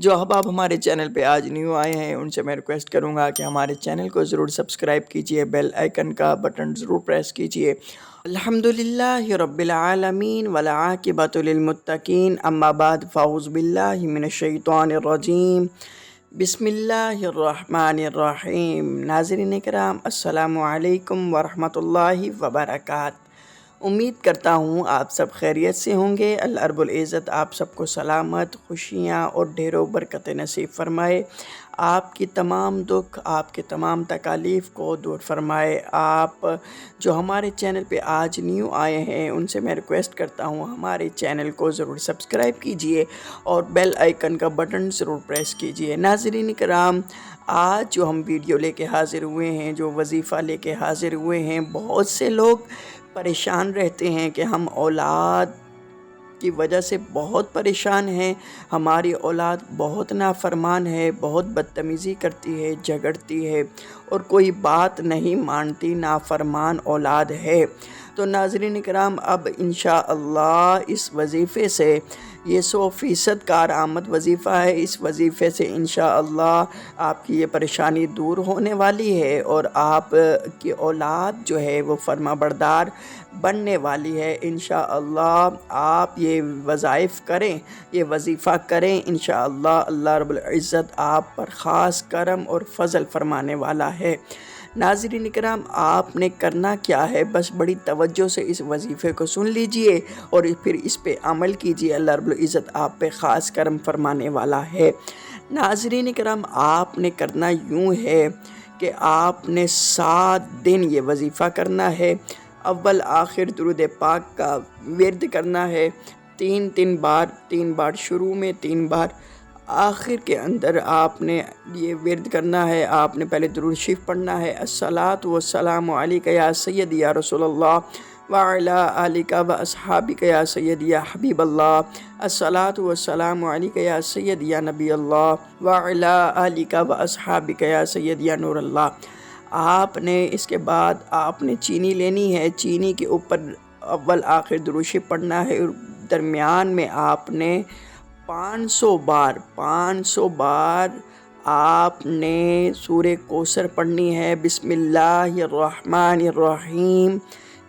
جو احباب ہمارے چینل پہ آج نیو آئے ہیں ان سے میں ریکویسٹ کروں گا کہ ہمارے چینل کو ضرور سبسکرائب کیجئے، بیل آئیکن کا بٹن ضرور پریس کیجئے۔ الحمدللہ رب العالمین والعاقبۃ للمتقین، اما بعد فاعوذ باللہ من الشیطان الرجیم، بسم اللہ الرحمن الرحیم۔ ناظرین کرام، السلام علیکم ورحمۃ اللہ وبرکاتہ۔ امید کرتا ہوں آپ سب خیریت سے ہوں گے۔ اللہ رب العزت آپ سب کو سلامت، خوشیاں اور ڈھیروں برکت نصیب فرمائے، آپ کی تمام دکھ، آپ کے تمام تکالیف کو دور فرمائے۔ آپ جو ہمارے چینل پہ آج نیو آئے ہیں ان سے میں ریکویسٹ کرتا ہوں ہمارے چینل کو ضرور سبسکرائب کیجئے اور بیل آئیکن کا بٹن ضرور پریس کیجئے۔ ناظرین کرام، آج جو ہم ویڈیو لے کے حاضر ہوئے ہیں، جو وظیفہ لے کے حاضر ہوئے ہیں، بہت سے لوگ پریشان رہتے ہیں کہ ہم اولاد کی وجہ سے بہت پریشان ہیں، ہماری اولاد بہت نافرمان ہے، بہت بدتمیزی کرتی ہے، جھگڑتی ہے اور کوئی بات نہیں مانتی، نافرمان اولاد ہے۔ تو ناظرین کرام، اب انشاءاللہ اس وظیفے سے یہ 100% کارآمد وظیفہ ہے۔ اس وظیفے سے انشاءاللہ آپ کی یہ پریشانی دور ہونے والی ہے اور آپ کی اولاد جو ہے وہ فرما بردار بننے والی ہے۔ انشاءاللہ آپ یہ وظائف کریں، یہ وظیفہ کریں، انشاءاللہ اللہ رب العزت آپ پر خاص کرم اور فضل فرمانے والا ہے۔ ناظرین کرام، آپ نے کرنا کیا ہے، بس بڑی توجہ سے اس وظیفے کو سن لیجئے اور پھر اس پہ عمل کیجئے، اللہ رب العزت آپ پہ خاص کرم فرمانے والا ہے۔ ناظرین کرام، آپ نے کرنا یوں ہے کہ آپ نے 7 دن یہ وظیفہ کرنا ہے۔ اول آخر درود پاک کا ورد کرنا ہے، 3 بار شروع میں، 3 بار آخر کے اندر آپ نے یہ ورد کرنا ہے۔ آپ نے پہلے درود شریف پڑھنا ہے، الصلاۃ والسلام علیک یا سیدی یا رسول اللہ وعلی آلک و اصحابک یا سیدی یا حبیب اللہ، الصلاۃ والسلام علیک یا سیدی یا نبی اللہ وعلی آلک و اصحابک یا سیدی یا نور اللہ۔ آپ نے اس کے بعد آپ نے چینی لینی ہے، چینی کے اوپر اول آخر درود شریف پڑھنا ہے اور درمیان میں آپ نے 500 بار آپ نے سورہ کوثر پڑھنی ہے۔ بسم اللہ الرحمن الرحیم،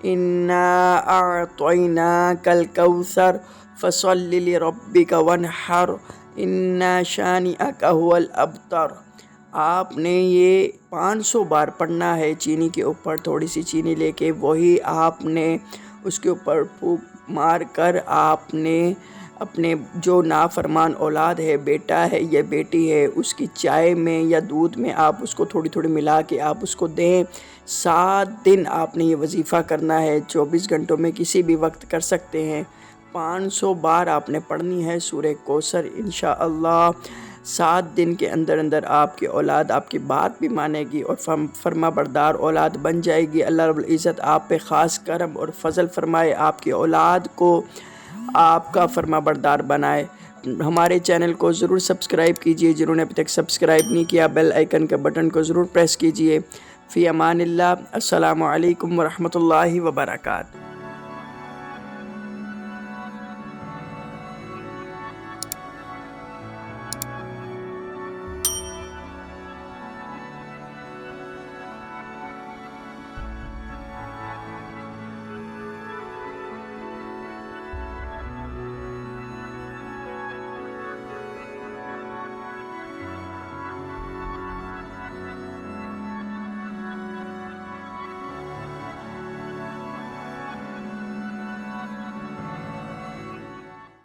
انا اعطیناک الکوثر فصل لربک وانحر ان شانئک هو الابتر۔ آپ نے یہ 500 بار پڑھنا ہے، چینی کے اوپر تھوڑی سی چینی لے کے وہی آپ نے اس کے اوپر پھونک مار کر آپ نے اپنے جو نافرمان اولاد ہے، بیٹا ہے یا بیٹی ہے، اس کی چائے میں یا دودھ میں آپ اس کو تھوڑی تھوڑی ملا کے آپ اس کو دیں۔ 7 دن آپ نے یہ وظیفہ کرنا ہے، 24 گھنٹوں میں کسی بھی وقت کر سکتے ہیں۔ 500 بار آپ نے پڑھنی ہے سورہ کوثر انشاءاللہ۔ 7 دن کے اندر آپ کی اولاد آپ کی بات بھی مانے گی اور فرما بردار اولاد بن جائے گی۔ اللہ رب العزت آپ پہ خاص کرم اور فضل فرمائے، آپ کی اولاد کو آپ کا فرما بردار بنائے۔ ہمارے چینل کو ضرور سبسکرائب کیجئے، جنہوں نے ابھی تک سبسکرائب نہیں کیا بیل آئیکن کے بٹن کو ضرور پریس کیجئے۔ فی امان اللہ، السلام علیکم ورحمۃ اللہ وبرکاتہ۔